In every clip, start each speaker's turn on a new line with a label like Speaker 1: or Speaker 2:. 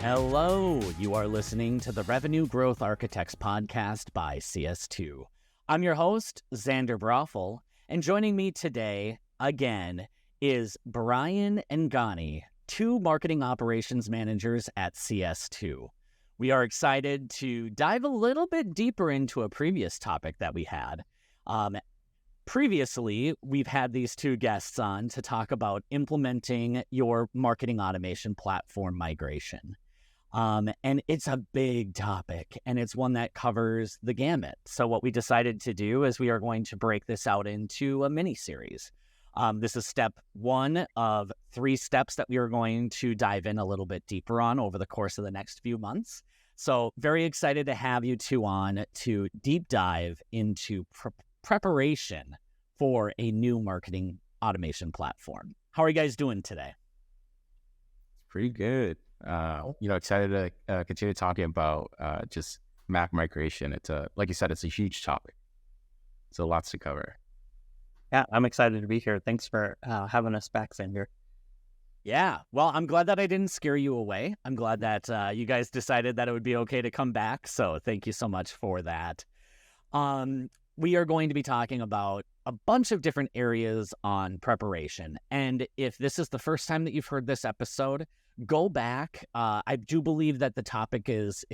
Speaker 1: Hello, you are listening to the Revenue Growth Architects podcast by CS2. I'm your host, Xander Broeffle, and joining me today, again, is Brian and Gany, two marketing operations managers at CS2. We are excited to dive a little bit deeper into a previous topic that we had. Previously, we've had these two guests on to talk about implementing your marketing automation platform migration. And it's a big topic, and it's one that covers the gamut. So what we decided to do is we are going to break this out into a mini-series. This is step one of 3 steps that we are going to dive in a little bit deeper on over the course of the next few months. So very excited to have you two on to deep dive into preparation for a new marketing automation platform. How are you guys doing today?
Speaker 2: Pretty good. Excited to continue talking about just Mac migration. It's like you said, it's a huge topic. So lots to cover.
Speaker 3: Yeah, I'm excited to be here. Thanks for having us back, Xander.
Speaker 1: Yeah, well, I'm glad that I didn't scare you away. I'm glad that you guys decided that it would be okay to come back. So thank you so much for that. We are going to be talking about a bunch of different areas on preparation. And if this is the first time that you've heard this episode, go back. I do believe that the topic is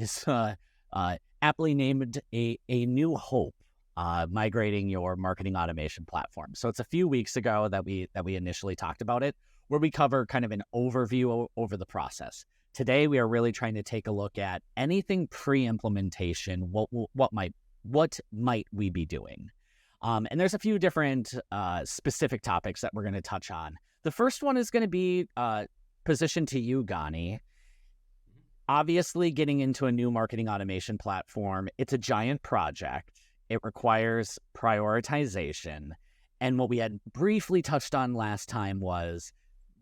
Speaker 1: aptly named a new hope, migrating your marketing automation platform. So it's a few weeks ago that we initially talked about it, where we cover kind of an overview over the process. Today, we are really trying to take a look at anything pre-implementation. What might we be doing? And there's a few different specific topics that we're going to touch on. The first one is going to be position to you, Gany. Obviously, getting into a new marketing automation platform, it's a giant project. It requires prioritization. And what we had briefly touched on last time was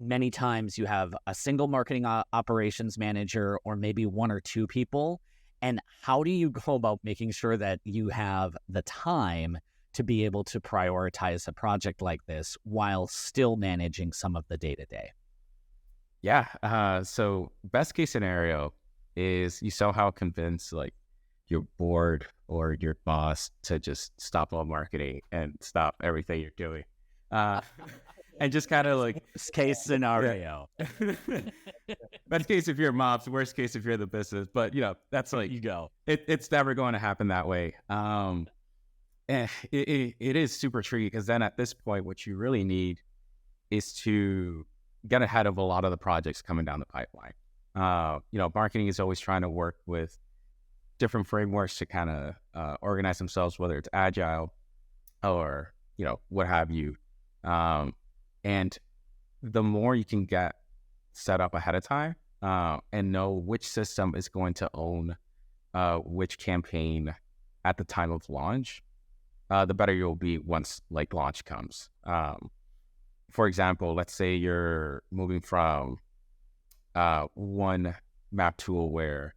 Speaker 1: many times you have a single marketing operations manager or maybe 1 or 2 people. And how do you go about making sure that you have the time to be able to prioritize a project like this while still managing some of the day-to-day?
Speaker 2: Yeah. So best case scenario is you somehow convince like your board or your boss to just stop all marketing and stop everything you're doing. And just kind of like
Speaker 1: best case scenario.
Speaker 2: Yeah. Best case if you're moms, worst case if you're the business. But that's like
Speaker 1: you go.
Speaker 2: It's never going to happen that way. It is super tricky because then at this point, what you really need is to get ahead of a lot of the projects coming down the pipeline. Marketing is always trying to work with different frameworks to kind of organize themselves, whether it's agile or, what have you. And the more you can get set up ahead of time and know which system is going to own which campaign at the time of launch, the better you'll be once like launch comes. For example, let's say you're moving from one map tool where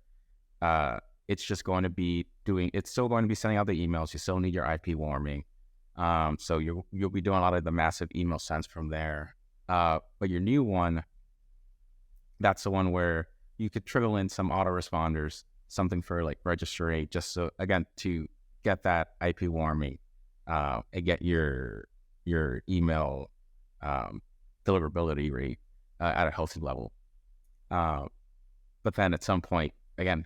Speaker 2: it's just going to be it's still going to be sending out the emails. You still need your IP warming. So you'll be doing a lot of the massive email sends from there. But your new one, that's the one where you could trickle in some autoresponders, something for like registry, just so, again, to get that IP warming and get your email deliverability rate at a healthy level. But then at some point, again,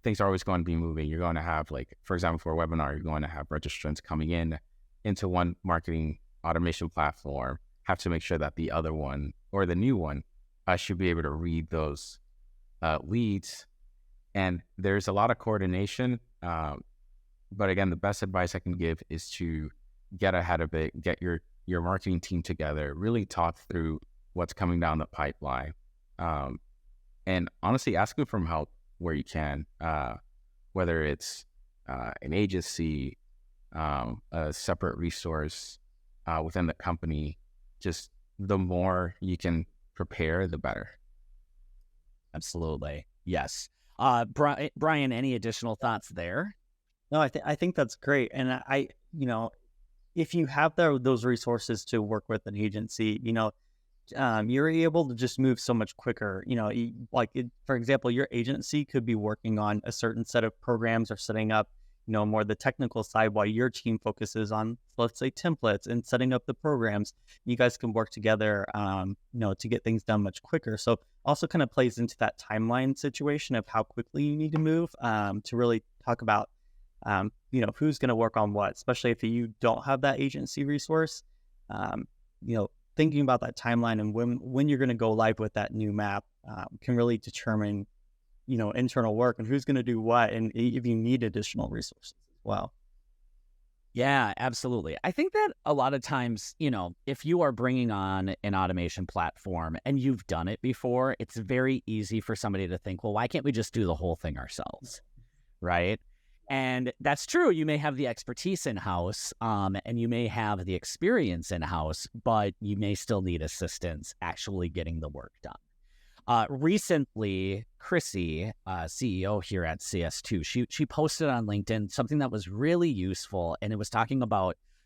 Speaker 2: things are always going to be moving. You're going to have, like, for example, for a webinar, you're going to have registrants coming in into one marketing automation platform, have to make sure that the other one or the new one should be able to read those leads. And there's a lot of coordination. But again, the best advice I can give is to get ahead of it, get your marketing team together, really talk through what's coming down the pipeline. And honestly, ask them for help where you can, whether it's an agency, a separate resource within the company. Just the more you can prepare, the better.
Speaker 1: Absolutely. Yes. Brian, any additional thoughts there?
Speaker 3: No, I think that's great. And if you have those resources to work with an agency, you're able to just move so much quicker. For example, your agency could be working on a certain set of programs or setting up, more the technical side while your team focuses on, let's say, templates and setting up the programs. You guys can work together, to get things done much quicker. So also kind of plays into that timeline situation of how quickly you need to move, to really talk about, who's going to work on what, especially if you don't have that agency resource. Thinking about that timeline and when you're going to go live with that new map can really determine, internal work and who's going to do what, and if you need additional resources as well.
Speaker 1: Yeah, absolutely. I think that a lot of times, if you are bringing on an automation platform and you've done it before, it's very easy for somebody to think, well, why can't we just do the whole thing ourselves? Right? And that's true. You may have the expertise in-house, and you may have the experience in-house, but you may still need assistance actually getting the work done. Recently, Chrissy, CEO here at CS2, she posted on LinkedIn something that was really useful, and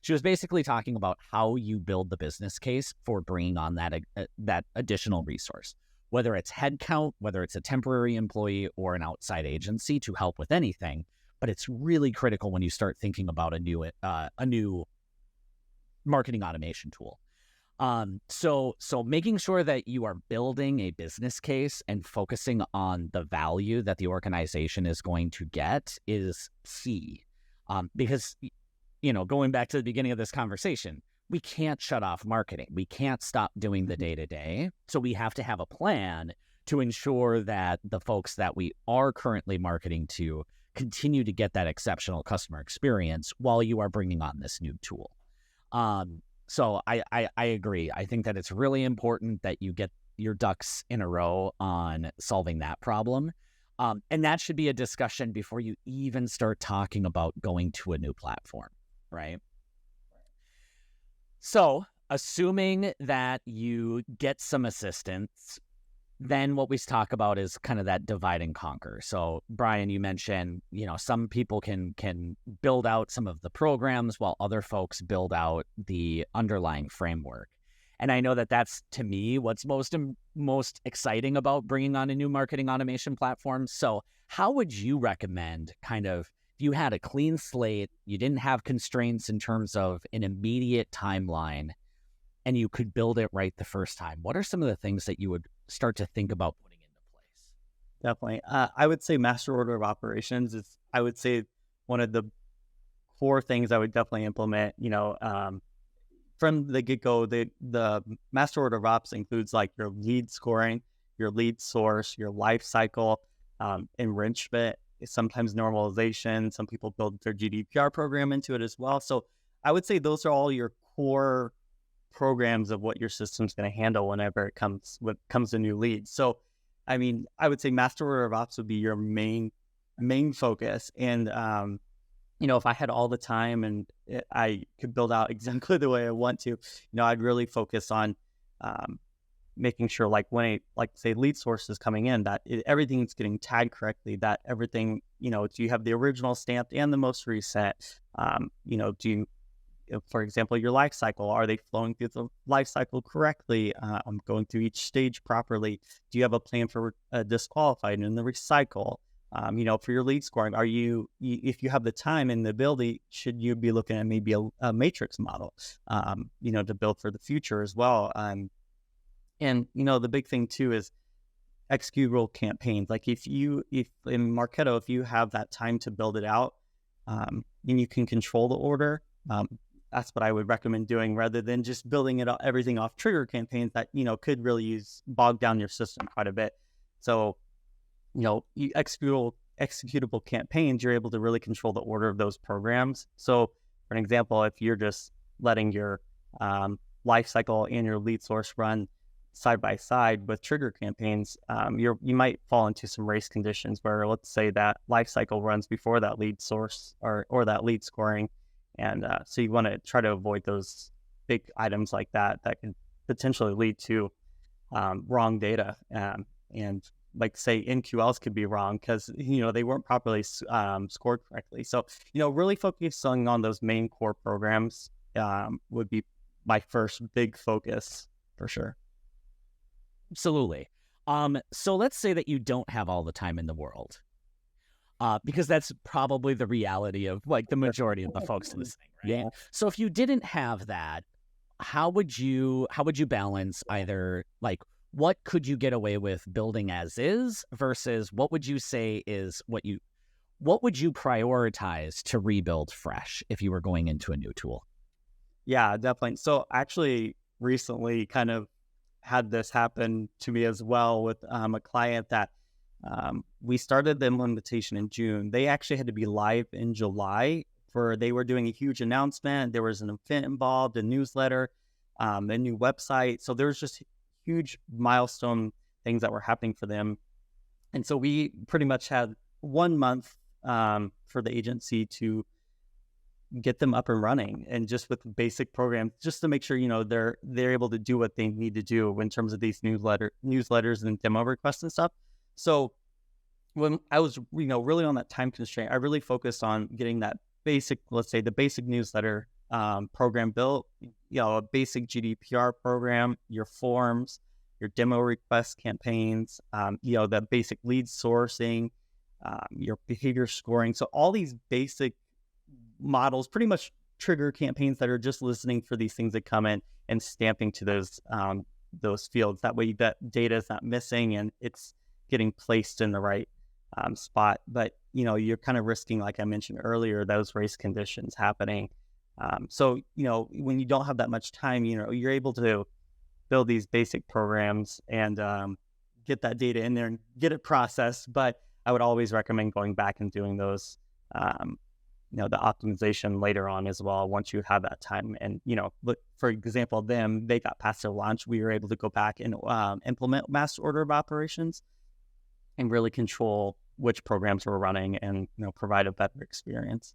Speaker 1: she was basically talking about how you build the business case for bringing on that additional resource, whether it's headcount, whether it's a temporary employee or an outside agency to help with anything. But it's really critical when you start thinking about a new marketing automation tool. So making sure that you are building a business case and focusing on the value that the organization is going to get is key. Because, going back to the beginning of this conversation, we can't shut off marketing. We can't stop doing the day-to-day. So we have to have a plan to ensure that the folks that we are currently marketing to continue to get that exceptional customer experience while you are bringing on this new tool. So I agree. I think that it's really important that you get your ducks in a row on solving that problem. And that should be a discussion before you even start talking about going to a new platform, right? So assuming that you get some assistance, then what we talk about is kind of that divide and conquer. So Brian, you mentioned, some people can build out some of the programs while other folks build out the underlying framework. And I know that that's, to me, what's most exciting about bringing on a new marketing automation platform. So how would you recommend, kind of, if you had a clean slate, you didn't have constraints in terms of an immediate timeline, and you could build it right the first time, what are some of the things that you would start to think about putting into place?
Speaker 3: Definitely. I would say master order of operations is, I would say, one of the core things I would definitely implement. From the get-go, the master order of ops includes like your lead scoring, your lead source, your life cycle, enrichment, sometimes normalization. Some people build their GDPR program into it as well. So I would say those are all your core programs of what your system's going to handle whenever it comes a new lead. So, I mean, I would say master order of ops would be your main focus. And, if I had all the time and I could build out exactly the way I want to, I'd really focus on making sure, like when say lead source is coming in, that everything's getting tagged correctly, that everything, do you have the original stamped and the most recent? Do you, for example, your life cycle, are they flowing through the life cycle correctly? Going through each stage properly? Do you have a plan for disqualified and the recycle? For your lead scoring, if you have the time and the ability, should you be looking at maybe a matrix model, to build for the future as well? And the big thing too is executable campaigns. Like if in Marketo, if you have that time to build it out, and you can control the order, that's what I would recommend doing, rather than just building everything off trigger campaigns that, could really bog down your system quite a bit. So, executable campaigns, you're able to really control the order of those programs. So for an example, if you're just letting your life cycle and your lead source run side by side with trigger campaigns, you might fall into some race conditions where, let's say, that life cycle runs before that lead source or that lead scoring. And so you want to try to avoid those big items like that can potentially lead to wrong data. And like, say, NQLs could be wrong because, they weren't properly scored correctly. So, really focusing on those main core programs would be my first big focus for sure.
Speaker 1: Absolutely. So let's say that you don't have all the time in the world, because that's probably the reality of like the majority of the folks listening, right?
Speaker 3: Yeah.
Speaker 1: So if you didn't have that, how would you balance either like what could you get away with building as is versus what would you say is what would you prioritize to rebuild fresh if you were going into a new tool?
Speaker 3: Yeah, definitely. So actually recently kind of had this happen to me as well with a client that we started the implementation in June. They actually had to be live in July for they were doing a huge announcement. There was an event involved, a newsletter, a new website. So there was just huge milestone things that were happening for them. And so we pretty much had 1 month for the agency to get them up and running, and just with basic programs, just to make sure they're able to do what they need to do in terms of these newsletters and demo requests and stuff. So when I was really on that time constraint, I really focused on getting that basic, let's say the basic newsletter program built, a basic GDPR program, your forms, your demo request campaigns, the basic lead sourcing, your behavior scoring. So all these basic models pretty much trigger campaigns that are just listening for these things that come in and stamping to those fields. That way that data is not missing and it's getting placed in the right spot. But you're kind of risking, like I mentioned earlier, those race conditions happening. So when you don't have that much time, you're able to build these basic programs and get that data in there and get it processed. But I would always recommend going back and doing those the optimization later on as well, once you have that time. And, look, for example, they got past their launch. We were able to go back and implement master order of operations and really control which programs were running and, provide a better experience.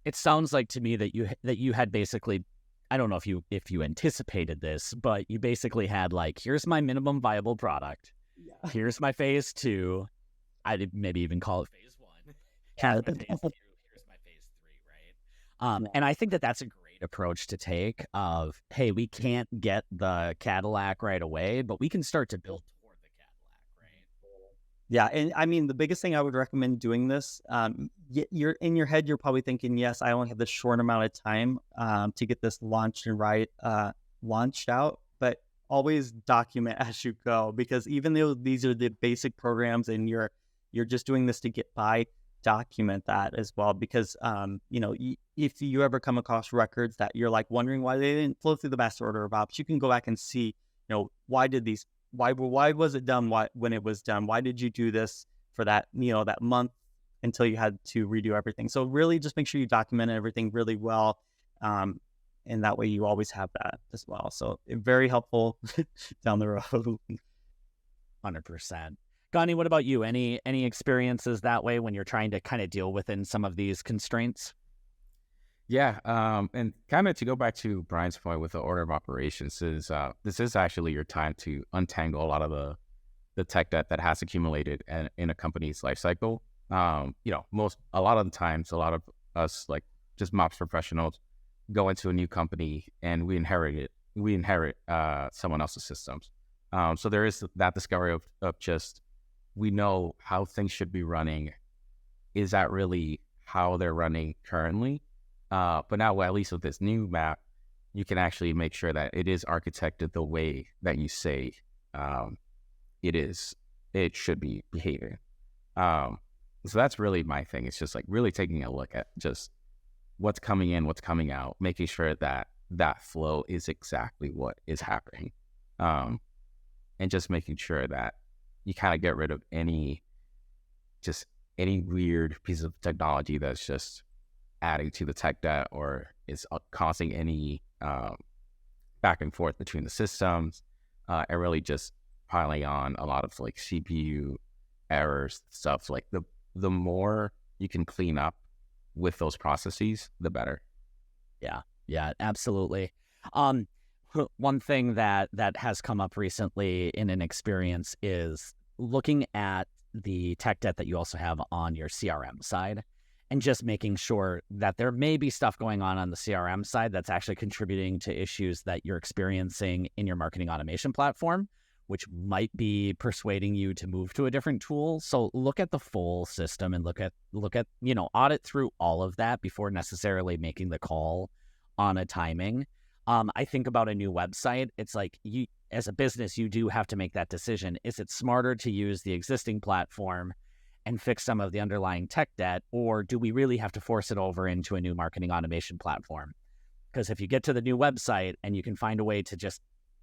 Speaker 1: It sounds like to me that you had basically, I don't know if you anticipated this, but you basically had like, here's my minimum viable product. Yeah. Here's my phase 2. I'd maybe even call it phase 1. Here's my phase 2. Here's my phase 3, right? And I think that that's a great approach to take of, hey, we can't get the Cadillac right away, but we can start to build toward the Cadillac, right?
Speaker 3: Yeah. And I mean, the biggest thing I would recommend doing this, you're in your head, you're probably thinking, yes, I only have this short amount of time to get this launched and launched out, but always document as you go, because even though these are the basic programs and you're just doing this to get by, document that as well, because if you ever come across records that you're like wondering why they didn't flow through the master order of ops, you can go back and see why was it done when it was done, why did you do this for that that month until you had to redo everything. So really just make sure you document everything really well, and that way you always have that as well. So very helpful down the road.
Speaker 1: 100%. Gany, what about you? Any experiences that way when you're trying to kind of deal within some of these constraints?
Speaker 2: Yeah, and kind of to go back to Brian's point with the order of operations is this is actually your time to untangle a lot of the tech debt that has accumulated in a company's lifecycle. A lot of the times, a lot of us like just MOPS professionals go into a new company and we inherit someone else's systems. So there is that discovery of just, we know how things should be running. Is that really how they're running currently? But now, at least with this new map, you can actually make sure that it is architected the way that you say it should be behaving. So that's really my thing. It's just like really taking a look at just what's coming in, what's coming out, making sure that that flow is exactly what is happening. And just making sure that you kind of get rid of any weird piece of technology that's just adding to the tech debt or is causing any back and forth between the systems, and really just piling on a lot of like CPU errors, stuff. Like the more you can clean up with those processes, the better.
Speaker 1: Yeah, absolutely. One thing that has come up recently in an experience is looking at the tech debt that you also have on your CRM side and just making sure that there may be stuff going on the CRM side that's actually contributing to issues that you're experiencing in your marketing automation platform, which might be persuading you to move to a different tool. So look at the full system and look at audit through all of that before necessarily making the call on a timing. I think about a new website. It's like, you as a business, you do have to make that decision. Is it smarter to use the existing platform and fix some of the underlying tech debt, or do we really have to force it over into a new marketing automation platform? Because if you get to the new website and you can find a way to just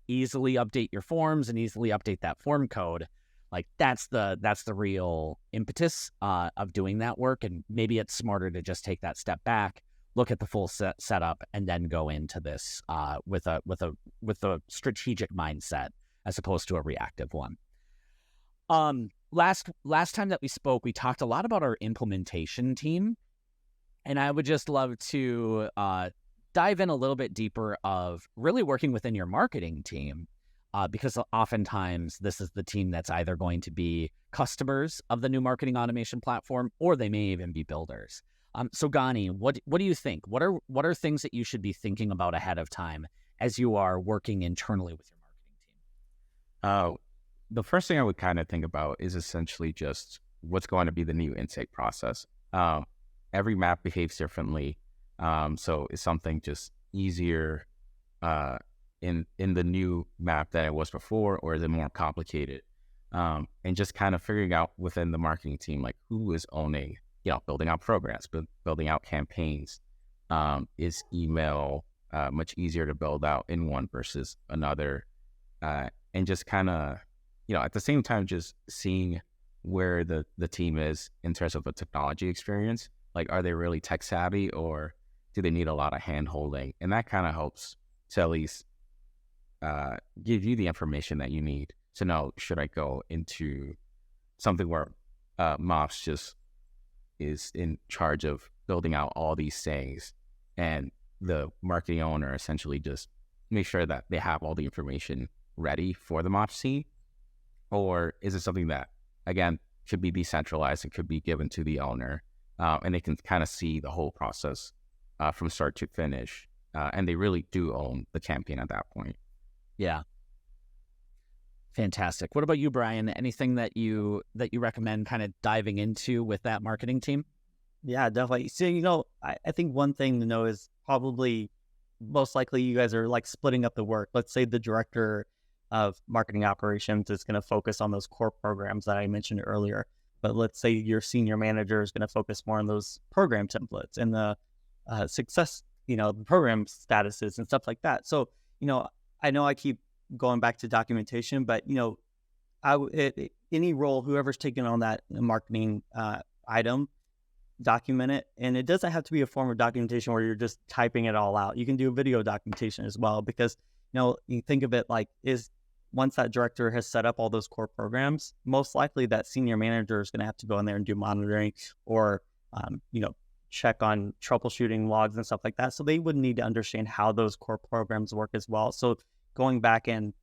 Speaker 1: easily update your forms and easily update that form code, like that's the real impetus of doing that work. And maybe it's smarter to just take that step back, look at the full setup, and then go into this with a strategic mindset as opposed to a reactive one. Last time that we spoke, we talked a lot about our implementation team, and I would just love to dive in a little bit deeper of really working within your marketing team, because oftentimes this is the team that's either going to be customers of the new marketing automation platform, or they may even be builders. So Gany, what do you think? What are things that you should be thinking about ahead of time as you are working internally with your marketing team?
Speaker 2: The first thing I would kind of think about is essentially just what's going to be the new intake process. Every map behaves differently. So is something just easier in the new map than it was before, or is it more complicated? And just kind of figuring out within the marketing team, like who is owning, building out programs, building out campaigns. Is email much easier to build out in one versus another? And just kind of, at the same time, just seeing where the team is in terms of a technology experience. Like, are they really tech savvy, or do they need a lot of hand holding? And that kind of helps to at least give you the information that you need to know, should I go into something where MOPS just is in charge of building out all these things, and the marketing owner essentially just make sure that they have all the information ready for the MOPS team? Or is it something that, again, should be decentralized and could be given to the owner, and they can kind of see the whole process from start to finish, and they really do own the campaign at that point?
Speaker 1: Yeah. Fantastic. What about you, Brian? Anything that you recommend kind of diving into with that marketing team?
Speaker 3: Yeah, definitely. So, I think one thing to know is probably most likely you guys are like splitting up the work. Let's say the director of marketing operations is going to focus on those core programs that I mentioned earlier. But let's say your senior manager is going to focus more on those program templates and the success, the program statuses and stuff like that. So, I know I keep going back to documentation, but, any role, whoever's taking on that marketing item, document it. And it doesn't have to be a form of documentation where you're just typing it all out. You can do video documentation as well, because, you think of it like, once that director has set up all those core programs, most likely that senior manager is going to have to go in there and do monitoring, or, check on troubleshooting logs and stuff like that. So they would need to understand how those core programs work as well. So going back and,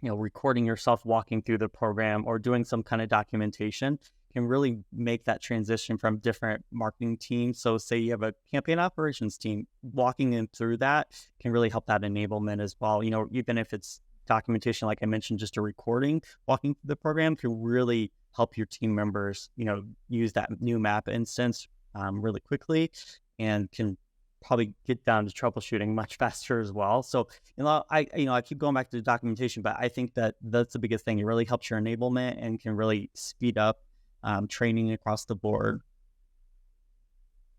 Speaker 3: recording yourself walking through the program or doing some kind of documentation can really make that transition from different marketing teams. So say you have a campaign operations team, walking them through that can really help that enablement as well. Even if it's documentation, like I mentioned, just a recording, walking through the program can really help your team members, use that new map instance really quickly, and can probably get down to troubleshooting much faster as well. So, I keep going back to the documentation, but I think that that's the biggest thing. It really helps your enablement and can really speed up training across the board.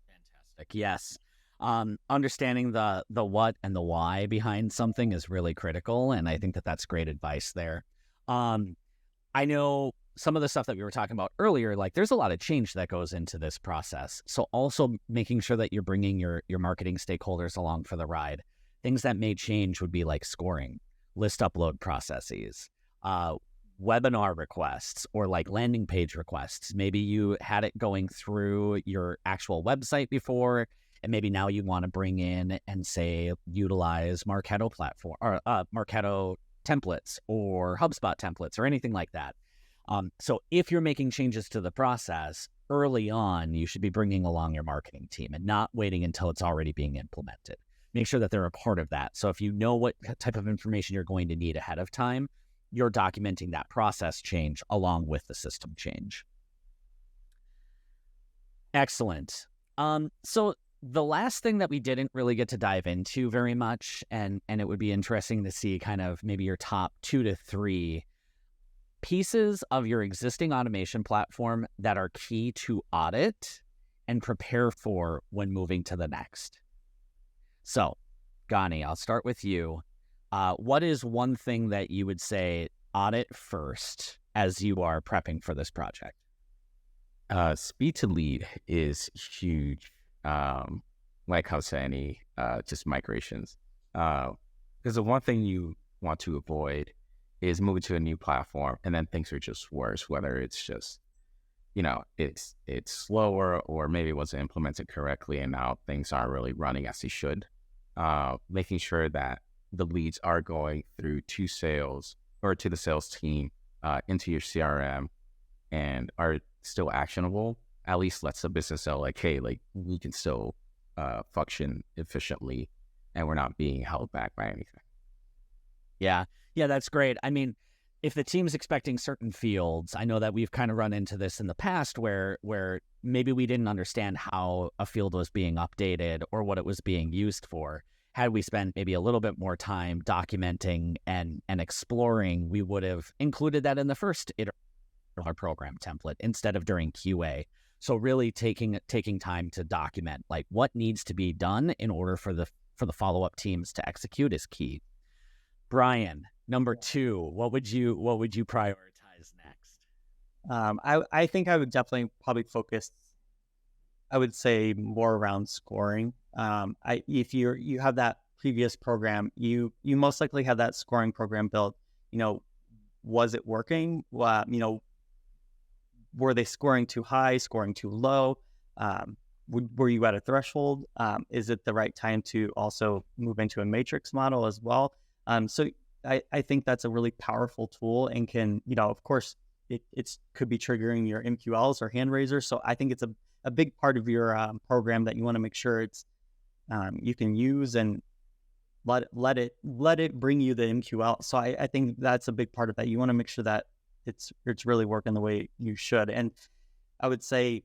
Speaker 1: Fantastic. Yes. Understanding the what and the why behind something is really critical, and I think that that's great advice there. I know some of the stuff that we were talking about earlier, like there's a lot of change that goes into this process. So also making sure that you're bringing your marketing stakeholders along for the ride. Things that may change would be like scoring, list upload processes, webinar requests, or like landing page requests. Maybe you had it going through your actual website before, and maybe now you want to bring in and say utilize Marketo platform, or Marketo templates or HubSpot templates or anything like that. So if you're making changes to the process early on, you should be bringing along your marketing team and not waiting until it's already being implemented. Make sure that they're a part of that. So if you know what type of information you're going to need ahead of time, you're documenting that process change along with the system change. Excellent. So the last thing that we didn't really get to dive into very much, and it would be interesting to see kind of maybe your top 2 to 3 pieces of your existing automation platform that are key to audit and prepare for when moving to the next. So, Gany, I'll start with you. What is one thing that you would say audit first as you are prepping for this project?
Speaker 2: Speed to lead is huge. Like how any just migrations. Because the one thing you want to avoid is moving to a new platform and then things are just worse, whether it's just, it's slower or maybe it wasn't implemented correctly and now things aren't really running as they should. Making sure that the leads are going through to sales or to the sales team into your CRM and are still actionable, at least lets the business know like, hey, like we can still function efficiently and we're not being held back by anything.
Speaker 1: Yeah, that's great. I mean, if the team's expecting certain fields, I know that we've kind of run into this in the past where maybe we didn't understand how a field was being updated or what it was being used for. Had we spent maybe a little bit more time documenting and exploring, we would have included that in the first iteration of our program template instead of during QA. So really taking time to document like what needs to be done in order for the follow-up teams to execute is key. Brian, number 2, what would you prioritize next?
Speaker 3: I think I would definitely probably focus, I would say, more around scoring. If you have that previous program, you most likely have that scoring program built. Was it working? Were they scoring too high, scoring too low? Were you at a threshold? Is it the right time to also move into a matrix model as well? So I think that's a really powerful tool and can, of course, it could be triggering your MQLs or hand raisers. So I think it's a big part of your program that you want to make sure it's you can use and let it bring you the MQL. So I think that's a big part of that. You want to make sure that it's really working the way you should. And I would say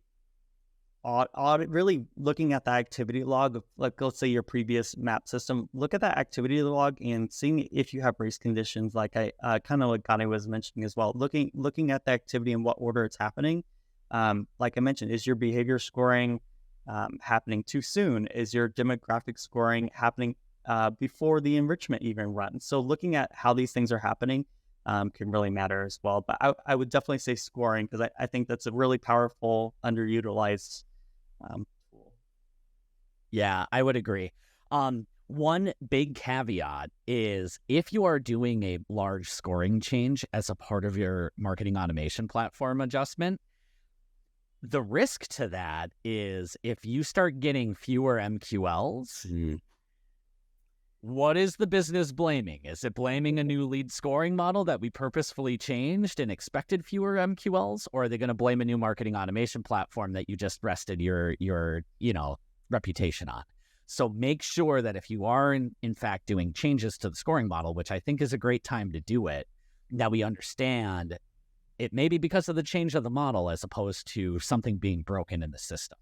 Speaker 3: audit, really looking at the activity log of, like, let's say your previous map system, look at that activity log and seeing if you have race conditions, like I kind of like Gany was mentioning as well, looking at the activity and what order it's happening. Like I mentioned, is your behavior scoring happening too soon? Is your demographic scoring happening before the enrichment even runs? So looking at how these things are happening can really matter as well. But I would definitely say scoring, because I think that's a really powerful, underutilized tool.
Speaker 1: Yeah, I would agree. One big caveat is if you are doing a large scoring change as a part of your marketing automation platform adjustment, the risk to that is if you start getting fewer MQLs, what is the business blaming? Is it blaming a new lead scoring model that we purposefully changed and expected fewer MQLs? Or are they going to blame a new marketing automation platform that you just rested your reputation on? So make sure that if you are in fact doing changes to the scoring model, which I think is a great time to do it, that we understand it may be because of the change of the model as opposed to something being broken in the system.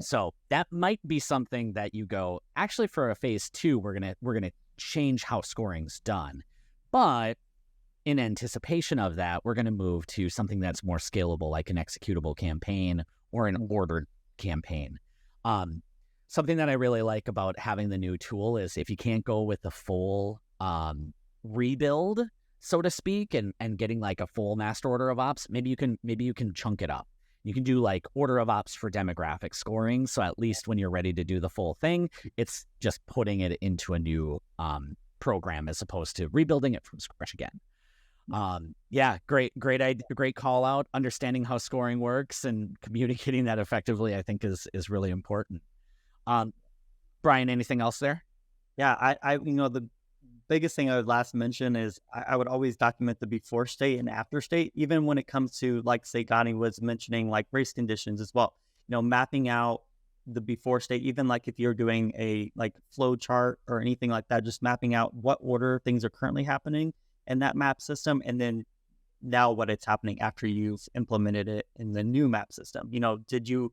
Speaker 1: So that might be something that you go, actually for a phase 2, we're gonna change how scoring's done. But in anticipation of that, we're gonna move to something that's more scalable, like an executable campaign or an ordered campaign. Something that I really like about having the new tool is if you can't go with the full rebuild, so to speak, and getting like a full master order of ops, maybe you can chunk it up. You can do like order of ops for demographic scoring. So at least when you're ready to do the full thing, it's just putting it into a new program as opposed to rebuilding it from scratch again. Yeah, great call out. Understanding how scoring works and communicating that effectively, I think is really important. Brian, anything else there?
Speaker 3: Yeah, I the biggest thing I would last mention is I would always document the before state and after state, even when it comes to, like, say, Gany was mentioning, like race conditions as well. Mapping out the before state, even like if you're doing a like flow chart or anything like that, just mapping out what order things are currently happening in that map system, and then now what it's happening after you've implemented it in the new map system. Did you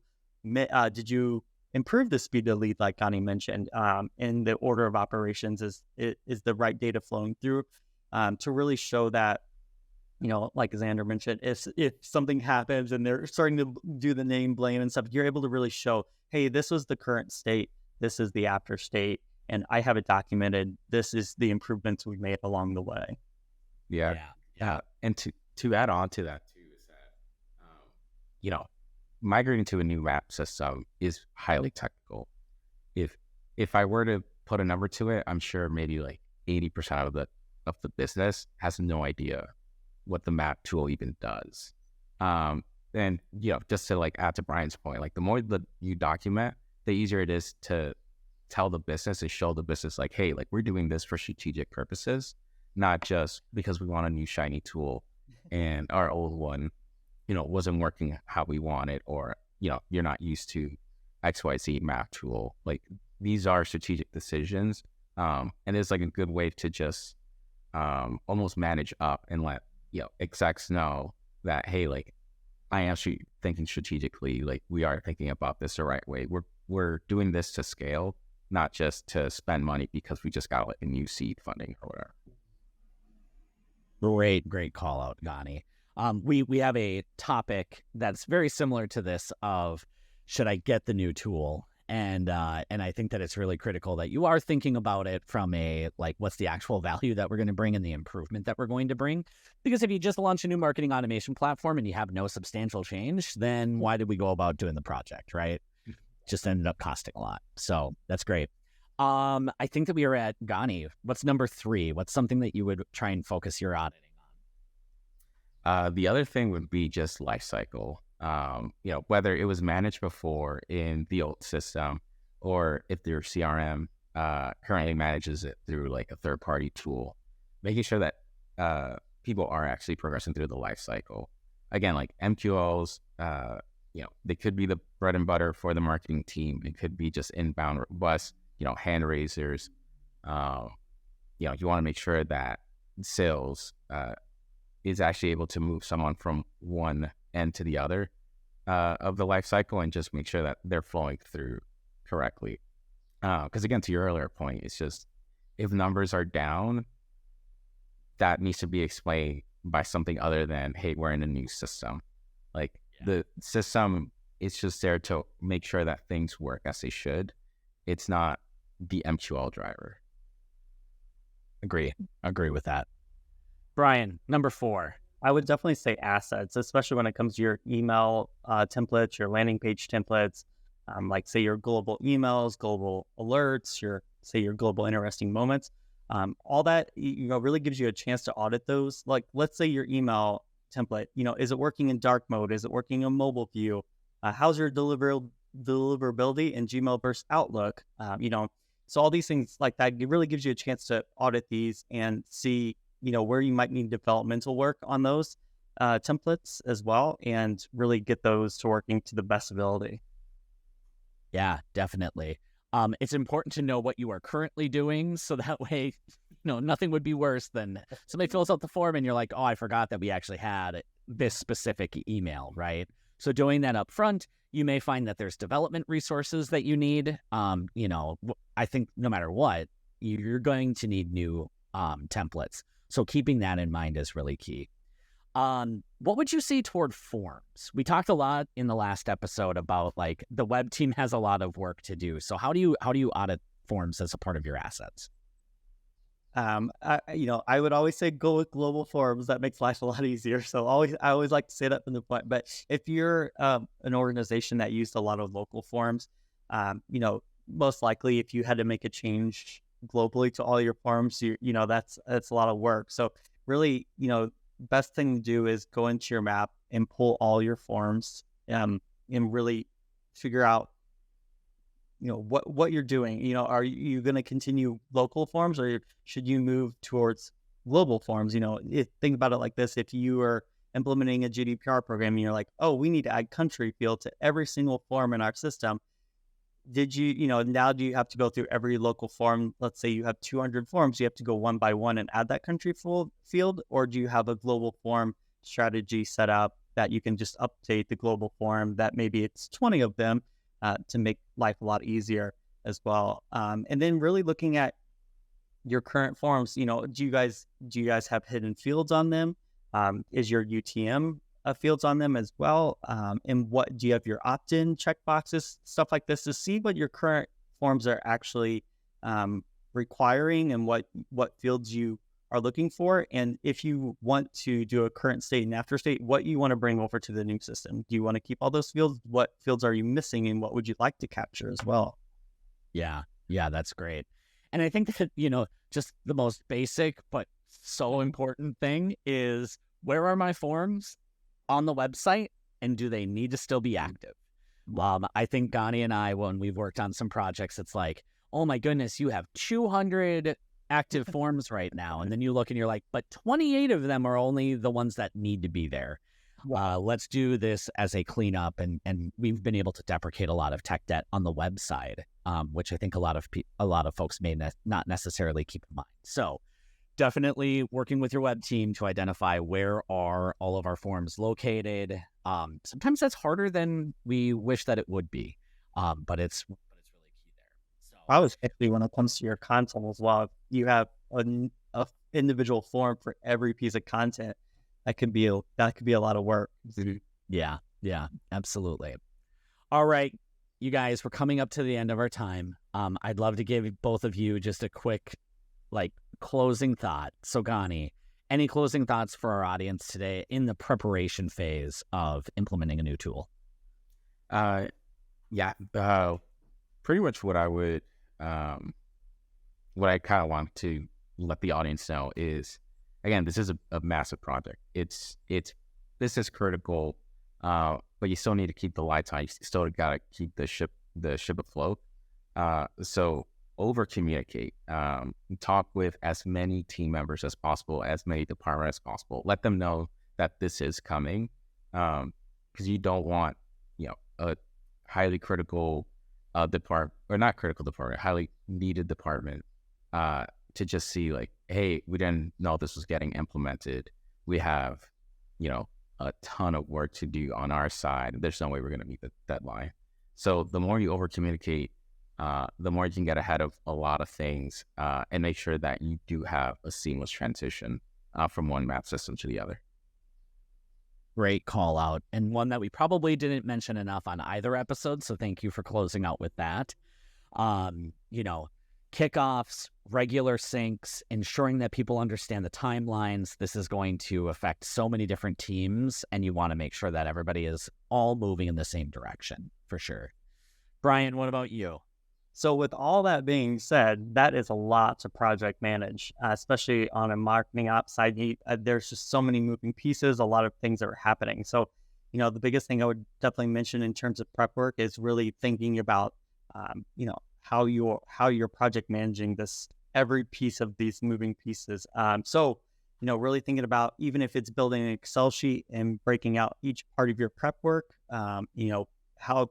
Speaker 3: improve the speed of lead, like Gany mentioned, in the order of operations? Is the right data flowing through, to really show that, like Xander mentioned, if something happens and they're starting to do the name blame and stuff, you're able to really show, hey, this was the current state, this is the after state, and I have it documented. This is the improvements we made along the way.
Speaker 2: Yeah. And to add on to that too is that, migrating to a new map system is highly technical. If I were to put a number to it, I'm sure maybe like 80% of the business has no idea what the map tool even does. And just to like add to Brian's point, like the more that you document, the easier it is to tell the business and show the business like, hey, like we're doing this for strategic purposes, not just because we want a new shiny tool and our old one, wasn't working how we wanted, or, you're not used to XYZ map tool. Like these are strategic decisions. And it's like a good way to just almost manage up and let, execs know that, hey, like I am thinking strategically, like we are thinking about this the right way. We're doing this to scale, not just to spend money because we just got like a new seed funding or whatever.
Speaker 1: Great call out, Gany. We have a topic that's very similar to this of, should I get the new tool? And I think that it's really critical that you are thinking about it from a, like, what's the actual value that we're going to bring and the improvement that we're going to bring? Because if you just launch a new marketing automation platform and you have no substantial change, then why did we go about doing the project, right? Just ended up costing a lot. So that's great. I think that we are at Gany. What's number 3? What's something that you would try and focus your auditing on?
Speaker 2: The other thing would be just lifecycle. Whether it was managed before in the old system or if their CRM currently manages it through like a third-party tool, making sure that people are actually progressing through the lifecycle. Again, like MQLs, they could be the bread and butter for the marketing team. It could be just inbound requests, hand raisers. You want to make sure that sales is actually able to move someone from one end to the other of the life cycle, and just make sure that they're flowing through correctly. Because again, to your earlier point, it's just, if numbers are down, that needs to be explained by something other than, hey, we're in a new system. Like the system is just there to make sure that things work as they should. It's not the MQL driver.
Speaker 1: Agree with that. Brian, number 4.
Speaker 3: I would definitely say assets, especially when it comes to your email templates, your landing page templates, like say your global emails, global alerts, your global interesting moments. All that, really gives you a chance to audit those. Like, let's say your email template, is it working in dark mode? Is it working in mobile view? How's your deliverability in Gmail versus Outlook? So all these things like that, it really gives you a chance to audit these and see, where you might need developmental work on those templates as well, and really get those to working to the best ability.
Speaker 1: Yeah, definitely. It's important to know what you are currently doing, so that way, nothing would be worse than somebody fills out the form and you're like, oh, I forgot that we actually had this specific email, right? So doing that up front, you may find that there's development resources that you need. I think no matter what, you're going to need new templates. So keeping that in mind is really key. What would you say toward forms? We talked a lot in the last episode about like the web team has a lot of work to do. So how do you audit forms as a part of your assets?
Speaker 3: I would always say go with global forms. That makes life a lot easier. So I always like to say that from the point. But if you're an organization that used a lot of local forms, most likely if you had to make a change globally to all your forms, that's a lot of work. So really, best thing to do is go into your map and pull all your forms and really figure out what you're doing. Are you going to continue local forms, or should you move towards global forms? Think about it like this: if you are implementing a GDPR program and you're like, oh, we need to add country field to every single form in our system, did you, now do you have to go through every local form? Let's say you have 200 forms, you have to go one by one and add that country field, or do you have a global form strategy set up that you can just update the global form that maybe it's 20 of them to make life a lot easier as well? And then really looking at your current forms, do you guys have hidden fields on them? Is your UTM fields on them as well? And what do you have your opt-in checkboxes, stuff like this, to see what your current forms are actually requiring and what fields you are looking for? And if you want to do a current state and after state, what you want to bring over to the new system? Do you want to keep all those fields? What fields are you missing, and what would you like to capture as well?
Speaker 1: Yeah, that's great. And I think that, just the most basic but so important thing is, where are my forms on the website, and do they need to still be active? I think Gany and I, when we've worked on some projects, it's like, oh my goodness, you have 200 active forms right now. And then you look and you're like, but 28 of them are only the ones that need to be there. Let's do this as a cleanup. And we've been able to deprecate a lot of tech debt on the website, which I think a lot of folks may not necessarily keep in mind. So definitely working with your web team to identify where are all of our forms located. Sometimes that's harder than we wish that it would be, but it's really key there. So
Speaker 3: Especially when it comes to your console as well, if you have an individual form for every piece of content, that could be a lot of work.
Speaker 1: Yeah, absolutely. All right, you guys, we're coming up to the end of our time. I'd love to give both of you just a quick closing thought. So Gany, any closing thoughts for our audience today in the preparation phase of implementing a new tool?
Speaker 2: Pretty much what I would, what I kind of want to let the audience know is, again, this is a massive project. This is critical, but you still need to keep the lights on. You still got to keep the ship afloat. So over communicate, talk with as many team members as possible, as many departments as possible. Let them know that this is coming, because you don't want, a highly critical department, or not critical department, highly needed department, to just see like, hey, we didn't know this was getting implemented. We have, a ton of work to do on our side. There's no way we're going to meet the deadline. So the more you over communicate, the more you can get ahead of a lot of things, and make sure that you do have a seamless transition from one map system to the other.
Speaker 1: Great call out, and one that we probably didn't mention enough on either episode, so thank you for closing out with that. Kickoffs, regular syncs, ensuring that people understand the timelines. This is going to affect so many different teams, and you want to make sure that everybody is all moving in the same direction, for sure. Brian, what about you?
Speaker 3: So with all that being said, that is a lot to project manage, especially on a marketing ops side. There's just so many moving pieces, a lot of things that are happening. So, the biggest thing I would definitely mention in terms of prep work is really thinking about, how you're project managing this, every piece of these moving pieces. Really thinking about, even if it's building an Excel sheet and breaking out each part of your prep work,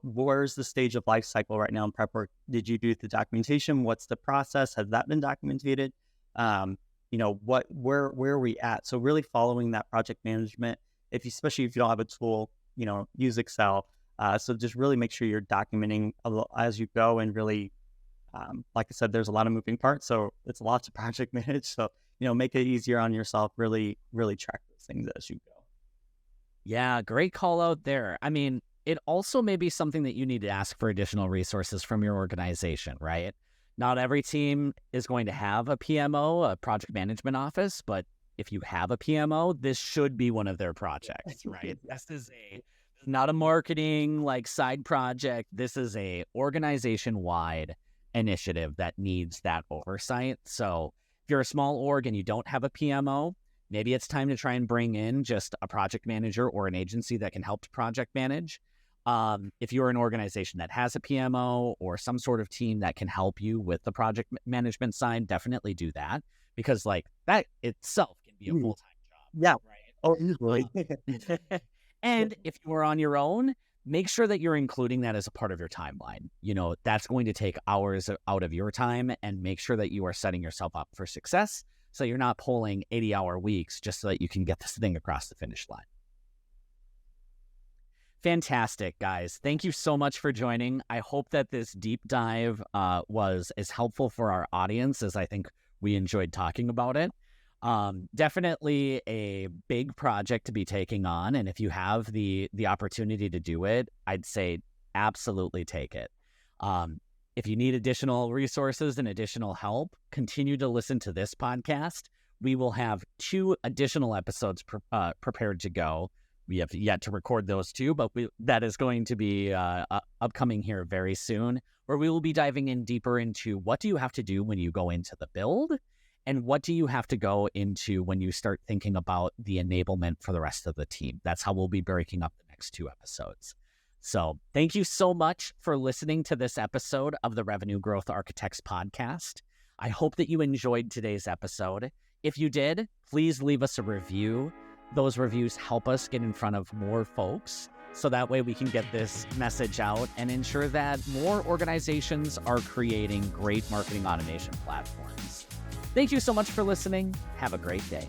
Speaker 3: where's the stage of life cycle right now in prep work? Did you do the documentation? What's the process? Has that been documented? Where are we at? So really following that project management, especially if you don't have a tool, use Excel. So just really make sure you're documenting as you go, and really, like I said, there's a lot of moving parts, so it's a lot to project manage. So, make it easier on yourself, really, really track those things as you go.
Speaker 1: Yeah, great call out there. I mean, it also may be something that you need to ask for additional resources from your organization, right? Not every team is going to have a PMO, a project management office, but if you have a PMO, this should be one of their projects, right? This is not a marketing side project. This is a organization-wide initiative that needs that oversight. So if you're a small org and you don't have a PMO, maybe it's time to try and bring in just a project manager or an agency that can help to project manage. If you're an organization that has a PMO or some sort of team that can help you with the project management side, definitely do that, because that itself can be a full-time job.
Speaker 3: Yeah.
Speaker 1: Right.
Speaker 3: Oh, easily.
Speaker 1: And if you are on your own, make sure that you're including that as a part of your timeline. That's going to take hours out of your time, and make sure that you are setting yourself up for success so you're not pulling 80-hour weeks just so that you can get this thing across the finish line. Fantastic, guys. Thank you so much for joining. I hope that this deep dive was as helpful for our audience as I think we enjoyed talking about it. Definitely a big project to be taking on, and if you have the opportunity to do it, I'd say absolutely take it. If you need additional resources and additional help, continue to listen to this podcast. We will have 2 additional episodes prepared to go. We have yet to record those 2, but that is going to be upcoming here very soon, where we will be diving in deeper into what do you have to do when you go into the build, and what do you have to go into when you start thinking about the enablement for the rest of the team. That's how we'll be breaking up the next 2 episodes. So thank you so much for listening to this episode of the Revenue Growth Architects podcast. I hope that you enjoyed today's episode. If you did, please leave us a review. Those reviews help us get in front of more folks, so that way we can get this message out and ensure that more organizations are creating great marketing automation platforms. Thank you so much for listening. Have a great day.